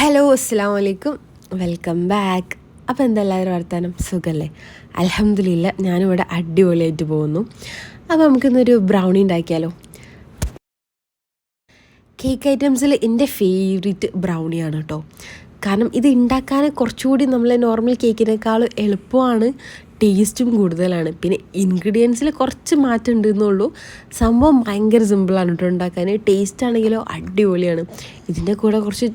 Hello അസ്സലാമു അലൈക്കും welcome back. അപ്പോൾ എന്താ എല്ലാവരും വർത്താനം സുഖമല്ലേ? അൽഹംദുലില്ലാ ഞാനിവിടെ അടിപൊളിയായിട്ട് പോകുന്നു. അപ്പോൾ നമുക്കിന്നൊരു ബ്രൗണി ഉണ്ടാക്കിയാലോ? കേക്ക് ഐറ്റംസിൽ എൻ്റെ ഫേവറേറ്റ് ബ്രൗണിയാണ് കേട്ടോ. കാരണം ഇത് ഉണ്ടാക്കാൻ കുറച്ചുകൂടി നമ്മൾ നോർമൽ കേക്കിനേക്കാൾ എളുപ്പമാണ്, ടേസ്റ്റും കൂടുതലാണ്. പിന്നെ ഇൻഗ്രീഡിയൻസിൽ കുറച്ച് മാറ്റം ഉണ്ടെന്നുള്ളൂ. സംഭവം ഭയങ്കര സിമ്പിളാണ് കേട്ടോ ഉണ്ടാക്കാൻ. ടേസ്റ്റ് ആണെങ്കിലോ അടിപൊളിയാണ്. ഇതിൻ്റെ കൂടെ കുറച്ച്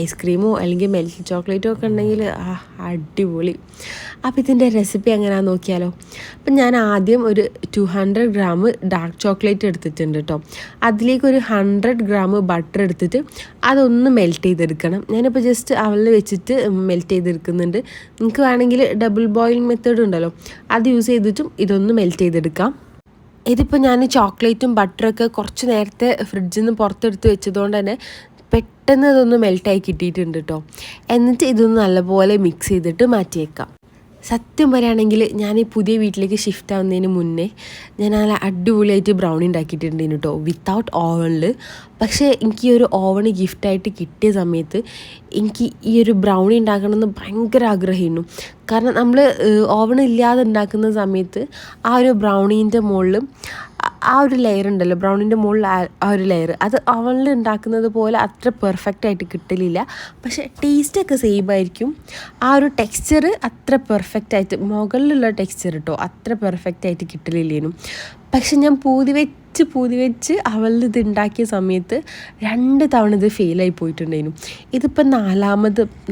ഐസ്ക്രീമോ അല്ലെങ്കിൽ മെൽറ്റ് ചോക്ലേറ്റോ ഒക്കെ ഉണ്ടെങ്കിൽ അടിപൊളി. അപ്പോൾ ഇതിൻ്റെ റെസിപ്പി എങ്ങനെയാണെന്ന് നോക്കിയാലോ? അപ്പം ഞാൻ ആദ്യം ഒരു 200 ഗ്രാം ഡാർക്ക് ചോക്ലേറ്റ് എടുത്തിട്ടുണ്ട് കേട്ടോ. അതിലേക്കൊരു 100 ഗ്രാം ബട്ടർ എടുത്തിട്ട് അതൊന്ന് മെൽറ്റ് ചെയ്തെടുക്കണം. ഞാനിപ്പോൾ ജസ്റ്റ് അവലിൽ വെച്ചിട്ട് മെൽറ്റ് ചെയ്തെടുക്കുന്നുണ്ട്. നിങ്ങൾക്ക് വേണമെങ്കിൽ ഡബിൾ ബോയിലിംഗ് മെത്തേഡ് ഉണ്ടല്ലോ, അത് യൂസ് ചെയ്തിട്ടും ഇതൊന്ന് മെൽറ്റ് ചെയ്തെടുക്കാം. ഇതിപ്പോൾ ഞാൻ ചോക്ലേറ്റും ബട്ടറൊക്കെ കുറച്ച് നേരത്തെ ഫ്രിഡ്ജിൽ നിന്ന് പുറത്തെടുത്ത് വെച്ചതുകൊണ്ട് തന്നെ പെട്ടെന്ന് ഇതൊന്ന് മെൽറ്റായി കിട്ടിയിട്ടുണ്ട് കേട്ടോ. എന്നിട്ട് ഇതൊന്ന് നല്ലപോലെ മിക്സ് ചെയ്തിട്ട് മാറ്റിയേക്കാം. സത്യം പറയുകയാണെങ്കിൽ ഞാൻ ഈ പുതിയ വീട്ടിലേക്ക് ഷിഫ്റ്റ് ആവുന്നതിന് മുന്നേ ഞാൻ നല്ല അടിപൊളിയായിട്ട് ബ്രൗണി ഉണ്ടാക്കിയിട്ടുണ്ടായിരുന്നു കേട്ടോ, വിത്തൗട്ട് ഓവണിൽ. പക്ഷേ എനിക്ക് ഈ ഒരു ഓവൺ ഗിഫ്റ്റായിട്ട് കിട്ടിയ സമയത്ത് എനിക്ക് ഈ ഒരു ബ്രൗണി ഉണ്ടാക്കണമെന്ന് ഭയങ്കര ആഗ്രഹമായിരുന്നു. കാരണം നമ്മൾ ഓവൺ ഇല്ലാതെ ഉണ്ടാക്കുന്ന സമയത്ത് ആ ഒരു ബ്രൗണീൻ്റെ മുകളിൽ ആ ഒരു ലെയർ ഉണ്ടല്ലോ, ബ്രൗണിൻ്റെ മുകളിൽ ആ ഒരു ലെയർ, അത് അവളിൽ ഉണ്ടാക്കുന്നത് പോലെ അത്ര പെർഫെക്റ്റ് ആയിട്ട് കിട്ടലില്ല. പക്ഷേ ടേസ്റ്റൊക്കെ സെയിം ആയിരിക്കും. ആ ഒരു ടെക്സ്ചർ അത്ര പെർഫെക്റ്റ് ആയിട്ട്, മുകളിലുള്ള ടെക്സ്ചർ കേട്ടോ, അത്ര പെർഫെക്റ്റ് ആയിട്ട് കിട്ടലില്ലേനും. പക്ഷെ ഞാൻ പൂതി വെച്ച് അവളിൽ ഇത് ഉണ്ടാക്കിയ സമയത്ത് 2 തവണ ഇത് ഫെയിലായി പോയിട്ടുണ്ടായിരുന്നു. ഇതിപ്പോൾ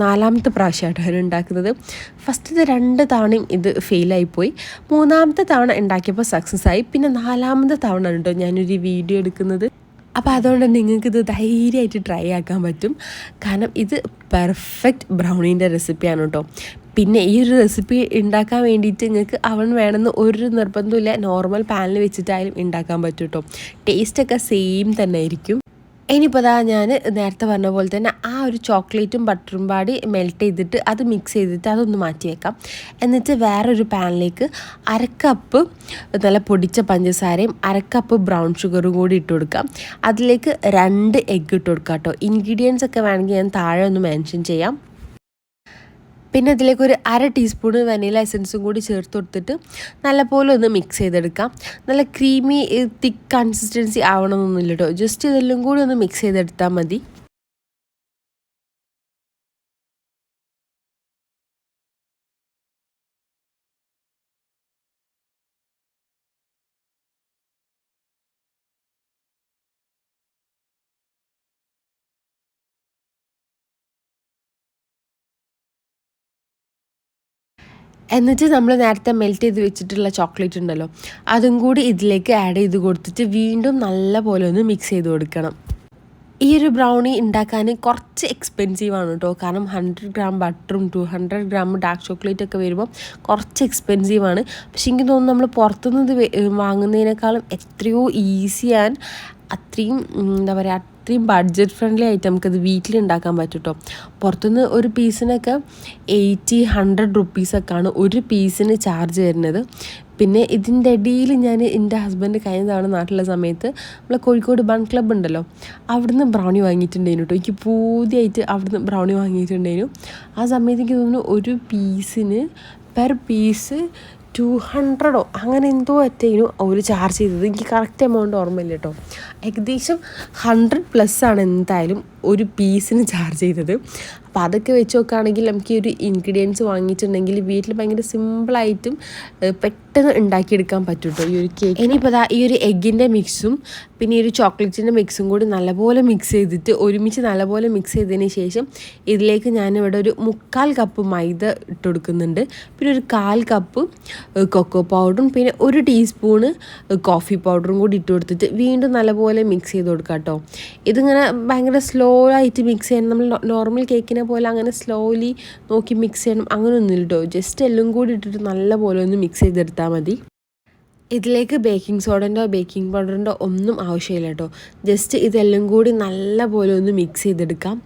നാലാമത്തെ പ്രാവശ്യമായിട്ടോ ഞാൻ ഉണ്ടാക്കുന്നത്. ഫസ്റ്റത്തെ 2 തവണയും ഇത് ഫെയിലായിപ്പോയി. 3-ാമത്തെ തവണ ഉണ്ടാക്കിയപ്പോൾ സക്സസ് ആയി. പിന്നെ 4-ാമത്തെ തവണ കേട്ടോ ഞാനൊരു വീഡിയോ എടുക്കുന്നത്. അപ്പോൾ അതുകൊണ്ട് നിങ്ങൾക്കിത് ധൈര്യമായിട്ട് ട്രൈ ആക്കാൻ പറ്റും. കാരണം ഇത് പെർഫെക്റ്റ് ബ്രൗണീൻ്റെ റെസിപ്പിയാണ് കേട്ടോ. പിന്നെ ഈ ഒരു റെസിപ്പി ഉണ്ടാക്കാൻ വേണ്ടിയിട്ട് നിങ്ങൾക്ക് അവൻ വേണമെന്ന് ഒരു നിർബന്ധമില്ല. നോർമൽ പാനിൽ വെച്ചിട്ടായാലും ഉണ്ടാക്കാൻ പറ്റും കേട്ടോ. ടേസ്റ്റൊക്കെ സെയിം തന്നെ ആയിരിക്കും. ഇനിയിപ്പോൾ ഞാൻ നേരത്തെ പറഞ്ഞ പോലെ തന്നെ ആ ഒരു ചോക്ലേറ്റും ബട്ടറും പാടി മെൽറ്റ് ചെയ്തിട്ട് അത് മിക്സ് ചെയ്തിട്ട് അതൊന്ന് മാറ്റി വെക്കാം. എന്നിട്ട് വേറൊരു പാനിലേക്ക് 1/2 കപ്പ് നല്ല പൊടിച്ച പഞ്ചസാരയും 1/2 കപ്പ് ബ്രൗൺ ഷുഗറും കൂടി ഇട്ട് കൊടുക്കാം. അതിലേക്ക് 2 എഗ്ഗ് ഇട്ട് കൊടുക്കാം കേട്ടോ. ഇൻഗ്രീഡിയൻസ് ഒക്കെ വേണമെങ്കിൽ ഞാൻ താഴെ ഒന്ന് മെൻഷൻ ചെയ്യാം. പിന്നെ ഇതിലേക്ക് ഒരു 1/2 ടീസ്പൂൺ വനില എസൻസും കൂടി ചേർത്ത് കൊടുത്തിട്ട് നല്ലപോലെ ഒന്ന് മിക്സ് ചെയ്തെടുക്കാം. നല്ല ക്രീമി തിക്ക് കൺസിസ്റ്റൻസി ആവണമെന്നൊന്നുമില്ല കേട്ടോ, ജസ്റ്റ് ഇതെല്ലാം കൂടി ഒന്ന് മിക്സ് ചെയ്തെടുത്താൽ മതി. എന്നിട്ട് നമ്മൾ നേരത്തെ മെൽറ്റ് ചെയ്ത് വെച്ചിട്ടുള്ള ചോക്ലേറ്റ് ഉണ്ടല്ലോ, അതും കൂടി ഇതിലേക്ക് ആഡ് ചെയ്ത് കൊടുത്തിട്ട് വീണ്ടും നല്ല പോലെ ഒന്ന് മിക്സ് ചെയ്ത് കൊടുക്കണം. ഈ ഒരു ബ്രൗണി ഉണ്ടാക്കാൻ കുറച്ച് എക്സ്പെൻസീവാണ് കേട്ടോ. കാരണം 100 ഗ്രാം ബട്ടറും 200 ഗ്രാം ഡാർക്ക് ചോക്ലേറ്റ് ഒക്കെ വരുമ്പോൾ കുറച്ച് എക്സ്പെൻസീവാണ്. പക്ഷേ എനിക്ക് തോന്നുന്നു നമ്മൾ പുറത്തുനിന്ന് വാങ്ങുന്നതിനേക്കാളും എത്രയോ ഈസി ആൻഡ് അത്രയും എന്താ പറയുക, അത്രയും ബഡ്ജറ്റ് ഫ്രണ്ട്ലി ആയിട്ട് നമുക്കത് വീട്ടിലുണ്ടാക്കാൻ പറ്റും കേട്ടോ. പുറത്തുനിന്ന് ഒരു പീസിനൊക്കെ 80-100 റുപ്പീസൊക്കെയാണ് ഒരു പീസിന് ചാർജ് വരുന്നത്. പിന്നെ ഇതിൻ്റെ ഇടയിൽ ഞാൻ എൻ്റെ ഹസ്ബൻഡ് കഴിഞ്ഞ തവണ നാട്ടിലുള്ള സമയത്ത് നമ്മളെ കോഴിക്കോട് ബൺ ക്ലബ്ബ് ഉണ്ടല്ലോ, അവിടുന്ന് ബ്രൗണി വാങ്ങിയിട്ടുണ്ടായിരുന്നു കേട്ടോ. എനിക്ക് പൂതിയായിട്ട് അവിടുന്ന് ബ്രൗണി വാങ്ങിയിട്ടുണ്ടായിരുന്നു. ആ സമയത്ത് എനിക്ക് തോന്നുന്നു ഒരു പീസിന് പെർ പീസ് 200 അങ്ങനെ എന്തോ അറ്റേനു അവർ ചാർജ് ചെയ്തത്. എനിക്ക് കറക്റ്റ് എമൗണ്ട് ഓർമ്മയില്ല കേട്ടോ. ഏകദേശം 100+ ആണ് എന്തായാലും ഒരു പീസിന് ചാർജ് ചെയ്തത്. അപ്പോൾ അതൊക്കെ വെച്ച് നോക്കുകയാണെങ്കിൽ നമുക്ക് ഈ ഒരു ഇൻഗ്രീഡിയൻസ് വാങ്ങിയിട്ടുണ്ടെങ്കിൽ വീട്ടിൽ ഭയങ്കര സിമ്പിളായിട്ടും പെട്ടെന്ന് ഉണ്ടാക്കിയെടുക്കാൻ പറ്റും കേട്ടോ ഈ ഒരു കേക്ക്. ഇനിയിപ്പോൾ ഈ ഒരു എഗ്ഗിൻ്റെ മിക്സും പിന്നെ ഈ ഒരു ചോക്ലേറ്റിൻ്റെ മിക്സും കൂടി നല്ലപോലെ മിക്സ് ചെയ്തിട്ട് ഒരുമിച്ച് നല്ലപോലെ മിക്സ് ചെയ്തതിന് ശേഷം ഇതിലേക്ക് ഞാനിവിടെ ഒരു 1/4 കപ്പ് മൈദ ഇട്ട് കൊടുക്കുന്നുണ്ട്. പിന്നെ ഒരു 1/4 കപ്പ് കൊക്കോ പൗഡറും പിന്നെ 1 ടീസ്പൂണ് കോഫി പൗഡറും കൂടി ഇട്ട് കൊടുത്തിട്ട് വീണ്ടും നല്ലപോലെ മിക്സ് ചെയ്ത് കൊടുക്കാം കേട്ടോ. ഇതിങ്ങനെ ഭയങ്കര സ്ലോ ആയിട്ട് മിക്സ് ചെയ്യണം. നമ്മൾ നോർമൽ കേക്കിനെ പോലെ അങ്ങനെ സ്ലോലി നോക്കി മിക്സ് ചെയ്യണം അങ്ങനെയൊന്നുമില്ല കേട്ടോ. ജസ്റ്റ് എല്ലാം കൂടി ഇട്ടിട്ട് നല്ലപോലെ ഒന്ന് മിക്സ് ചെയ്തെടുത്താൽ മതി. ഇതിലേക്ക് ബേക്കിംഗ് സോഡൻ്റെയോ ബേക്കിംഗ് പൗഡറിൻ്റെയോ ഒന്നും ആവശ്യമില്ല കേട്ടോ. ജസ്റ്റ് ഇതെല്ലാം കൂടി നല്ലപോലെ ഒന്ന് മിക്സ് ചെയ്തെടുക്കാം.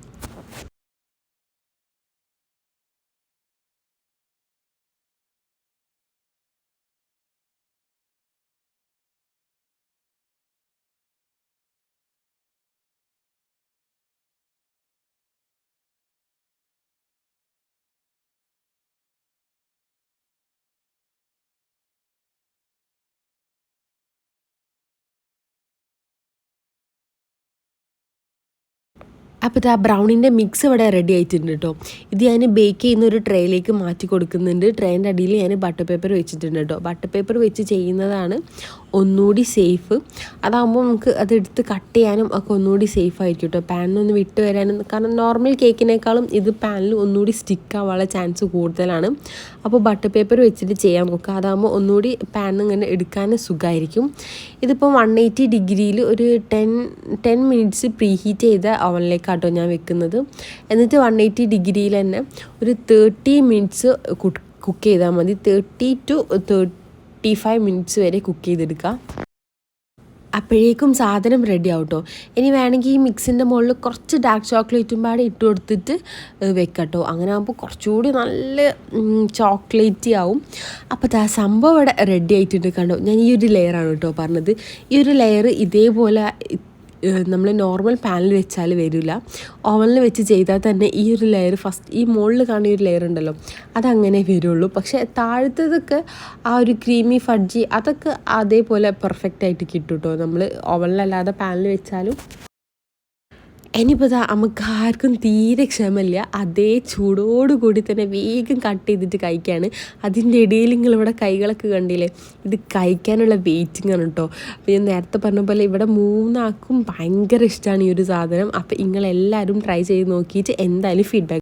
അപ്പോൾ ഇതാ ബ്രൗണിൻ്റെ മിക്സ് ഇവിടെ റെഡി ആയിട്ടുണ്ട് കേട്ടോ. ഇത് ഞാൻ ബേക്ക് ചെയ്യുന്ന ഒരു ട്രേയിലേക്ക് മാറ്റി കൊടുക്കുന്നുണ്ട്. ട്രേൻ്റെ അടിയിൽ ഞാൻ ബട്ടർ പേപ്പർ വെച്ചിട്ടുണ്ട് കേട്ടോ. ബട്ടർ പേപ്പർ വെച്ച് ചെയ്യുന്നതാണ് ഒന്നുകൂടി സേഫ്. അതാകുമ്പോൾ നമുക്ക് അതെടുത്ത് കട്ട് ചെയ്യാനും ഒക്കെ ഒന്നുകൂടി സേഫ് ആയിരിക്കും കേട്ടോ. പാനിനൊന്ന് വിട്ട് വരാനും, കാരണം നോർമൽ കേക്കിനേക്കാളും ഇത് പാനിൽ ഒന്നുകൂടി സ്റ്റിക്ക് ആവാനുള്ള ചാൻസ് കൂടുതലാണ്. അപ്പോൾ ബട്ടർ പേപ്പർ വെച്ചിട്ട് ചെയ്യാൻ നോക്കുക. അതാകുമ്പോൾ ഒന്നുകൂടി പാനിൽ ഇങ്ങനെ എടുക്കാൻ സുഖമായിരിക്കും. ഇതിപ്പോൾ 180 ഡിഗ്രിയിൽ ഒരു 10 മിനിറ്റ്സ് പ്രീ ഹീറ്റ് ചെയ്ത ഓവനിലേക്കാട്ടോ ഞാൻ വെക്കുന്നത്. എന്നിട്ട് 180 ഡിഗ്രിയിൽ തന്നെ ഒരു 30 മിനിറ്റ്സ് കുക്ക് ചെയ്താൽ മതി. 30 to 35 മിനിറ്റ്സ് വരെ കുക്ക് ചെയ്തെടുക്കുക. അപ്പോഴേക്കും സാധനം റെഡി ആവും കേട്ടോ. ഇനി വേണമെങ്കിൽ ഈ മിക്സിൻ്റെ മുകളിൽ കുറച്ച് ഡാർക്ക് ചോക്ലേറ്റും പാടെ ഇട്ട് കൊടുത്തിട്ട് വെക്കട്ടോ. അങ്ങനെ ആകുമ്പോൾ കുറച്ചുകൂടി നല്ല ചോക്ലേറ്റി ആവും. അപ്പോൾ ആ സംഭവം ഇവിടെ റെഡി ആയിട്ടുണ്ട്. കണ്ടോ, ഞാൻ ഈ ഒരു ലെയറാണ് കേട്ടോ പറഞ്ഞത്. ഈ ഒരു ലെയർ ഇതേപോലെ നമ്മൾ നോർമൽ പാനിൽ വെച്ചാൽ വരില്ല. ഓവനിൽ വെച്ച് ചെയ്താൽ തന്നെ ഈ ഒരു ലെയർ ഫസ്റ്റ് ഈ മുകളിൽ കാണുന്ന ഒരു ലെയർ ഉണ്ടല്ലോ അതങ്ങനെ വരുള്ളൂ. പക്ഷേ താഴത്തതൊക്കെ ആ ഒരു ക്രീമി ഫഡ്ജി അതൊക്കെ അതേപോലെ പെർഫെക്റ്റ് ആയിട്ട് കിട്ടും കേട്ടോ, നമ്മൾ ഓവനിലല്ലാതെ പാനിൽ വെച്ചാലും. ഇനിയിപ്പോൾ നമുക്ക് ആർക്കും തീരെ ക്ഷമയില്ല. അതേ ചൂടോടുകൂടി തന്നെ വേഗം കട്ട് ചെയ്തിട്ട് കഴിക്കുകയാണ്. അതിൻ്റെ ഇടയിൽ നിങ്ങളിവിടെ കൈകളൊക്കെ കണ്ടില്ലേ, ഇത് കഴിക്കാനുള്ള വെയിറ്റിംഗ് ആണ് കേട്ടോ. അപ്പോൾ ഞാൻ നേരത്തെ പറഞ്ഞ പോലെ ഇവിടെ 3 ആൾക്കും ഭയങ്കര ഇഷ്ടമാണ് ഈ ഒരു സാധനം. അപ്പോൾ നിങ്ങളെല്ലാവരും ട്രൈ ചെയ്ത് നോക്കിയിട്ട് എന്തായാലും ഫീഡ്ബാക്ക്